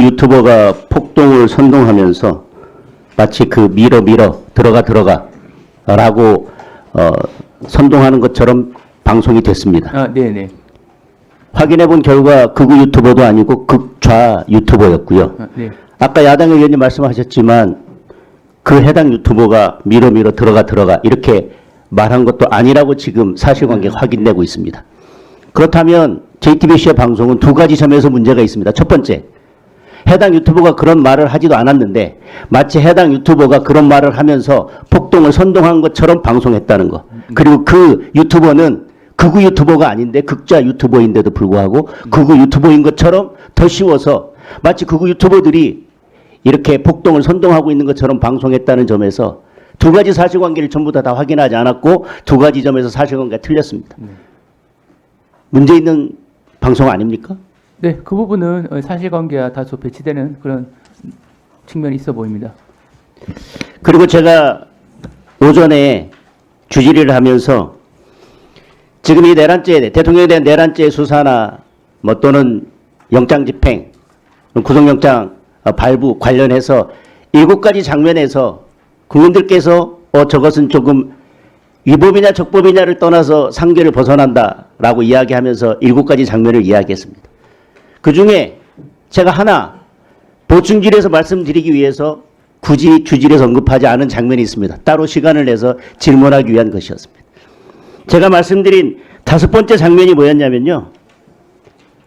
극우 유튜버가 폭동을 선동하면서 마치 그 밀어 들어가라고 선동하는 것처럼 방송이 됐습니다. 네네. 확인해 본 결과 극우 유튜버도 아니고 극좌 유튜버였고요. 네. 아까 야당 의원님 말씀하셨지만 그 해당 유튜버가 밀어 들어가 이렇게 말한 것도 아니라고 지금 사실관계가 확인되고 있습니다. 그렇다면 JTBC의 방송은 두 가지 점에서 문제가 있습니다. 첫 번째, 해당 유튜버가 그런 말을 하지도 않았는데 마치 해당 유튜버가 그런 말을 하면서 폭동을 선동한 것처럼 방송했다는 거. 그리고 그 유튜버는 극우 유튜버가 아닌데 극좌 유튜버인데도 불구하고 극우 유튜버인 것처럼 더 씌워서 마치 극우 유튜버들이 이렇게 폭동을 선동하고 있는 것처럼 방송했다는 점에서 두 가지 사실관계를 전부 다 확인하지 않았고 두 가지 점에서 사실관계가 틀렸습니다. 문제 있는 방송 아닙니까? 네, 그 부분은 사실관계와 다소 배치되는 그런 측면이 있어 보입니다. 그리고 제가 오전에 주질의를 하면서 지금 이 내란죄, 대통령에 대한 내란죄 수사나 뭐 또는 영장집행, 구속영장 발부 관련해서 7가지 장면에서 국민들께서 저것은 조금 위법이냐 적법이냐를 떠나서 상계를 벗어난다라고 이야기하면서 7가지 장면을 이야기했습니다. 그중에 제가 하나 보충질에서 말씀드리기 위해서 굳이 주질에서 언급하지 않은 장면이 있습니다. 따로 시간을 내서 질문하기 위한 것이었습니다. 제가 말씀드린 5번째 장면이 뭐였냐면요.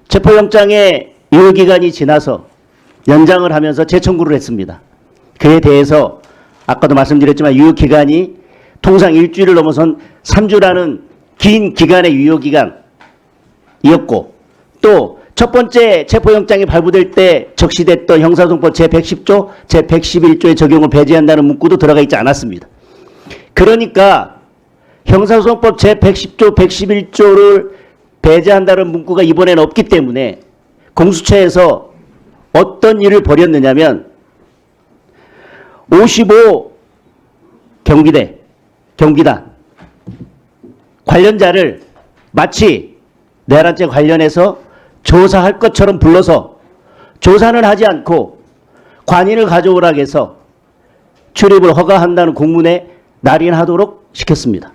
체포영장의 유효기간이 지나서 연장을 하면서 재청구를 했습니다. 그에 대해서 아까도 말씀드렸지만 유효기간이 통상 일주일을 넘어선 3주라는 긴 기간의 유효기간이었고 또 첫 번째 체포영장이 발부될 때 적시됐던 형사소송법 제110조, 제111조의 적용을 배제한다는 문구도 들어가 있지 않았습니다. 그러니까 형사소송법 제110조, 111조를 배제한다는 문구가 이번에는 없기 때문에 공수처에서 어떤 일을 벌였느냐면 55 경비단 관련자를 마치 내란죄 관련해서 조사할 것처럼 불러서 조사는 하지 않고 관인을 가져오라고 해서 출입을 허가한다는 공문에 날인하도록 시켰습니다.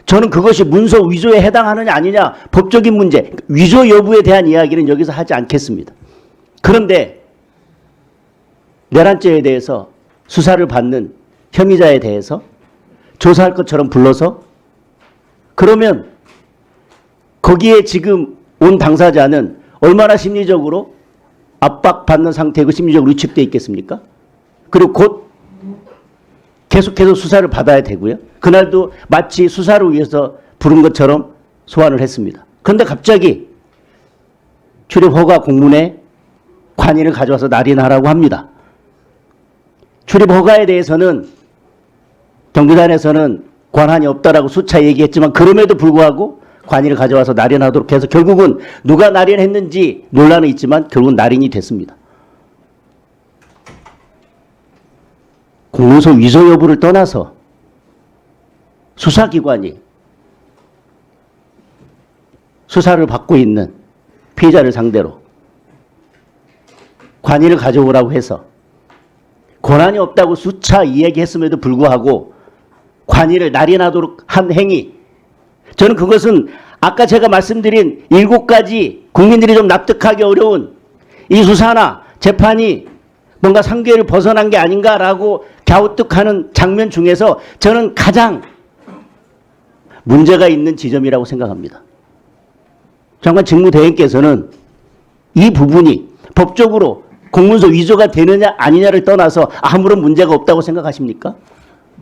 저는 그것이 문서 위조에 해당하느냐 아니냐 법적인 문제, 위조 여부에 대한 이야기는 여기서 하지 않겠습니다. 그런데 내란죄에 대해서 수사를 받는 혐의자에 대해서 조사할 것처럼 불러서 그러면 거기에 지금 온 당사자는 얼마나 심리적으로 압박받는 상태고 심리적으로 위축되어 있겠습니까? 그리고 곧 계속해서 수사를 받아야 되고요. 그날도 마치 수사를 위해서 부른 것처럼 소환을 했습니다. 그런데 갑자기 출입 허가 공문에 관인을 가져와서 날인하라고 합니다. 출입 허가에 대해서는 경비단에서는 권한이 없다라고 수차 얘기했지만 그럼에도 불구하고 관인을 가져와서 날인하도록 해서 결국은 누가 날인했는지 논란은 있지만 결국은 날인이 됐습니다. 공문서 위조 여부를 떠나서 수사기관이 수사를 받고 있는 피해자를 상대로 관인을 가져오라고 해서 권한이 없다고 수차 이야기했음에도 불구하고 관인을 날인하도록 한 행위, 저는 그것은 아까 제가 말씀드린 7가지 국민들이 좀 납득하기 어려운 이 수사나 재판이 뭔가 상계를 벗어난 게 아닌가라고 갸우뚱하는 장면 중에서 저는 가장 문제가 있는 지점이라고 생각합니다. 장관 직무대행께서는 이 부분이 법적으로 공문서 위조가 되느냐 아니냐를 떠나서 아무런 문제가 없다고 생각하십니까?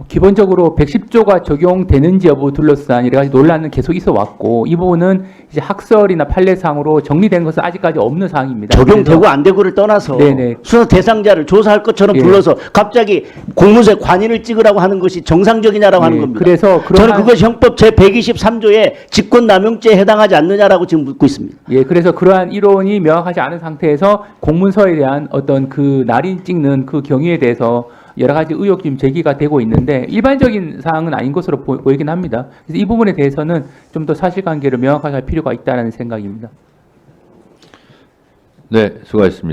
기본적으로 110조가 적용되는지 여부 둘러싼 여러 가지 논란은 계속 있어 왔고 이 부분은 이제 학설이나 판례상으로 정리된 것은 아직까지 없는 사항입니다. 적용되고 안 되고를 떠나서 네네. 수사 대상자를 조사할 것처럼 불러서 갑자기 공문서에 관인을 찍으라고 하는 것이 정상적이냐라고 하는 겁니다. 그래서 저는 그것이 형법 제123조의 직권남용죄에 해당하지 않느냐라고 지금 묻고 있습니다. 그래서 그러한 이론이 명확하지 않은 상태에서 공문서에 대한 어떤 그 날인 찍는 그 경위에 대해서 여러 가지 의혹 지금 제기가 되고 있는데 일반적인 사항은 아닌 것으로 보이긴 합니다. 그래서 이 부분에 대해서는 좀 더 사실관계를 명확하게 할 필요가 있다는 생각입니다. 네, 수고하셨습니다.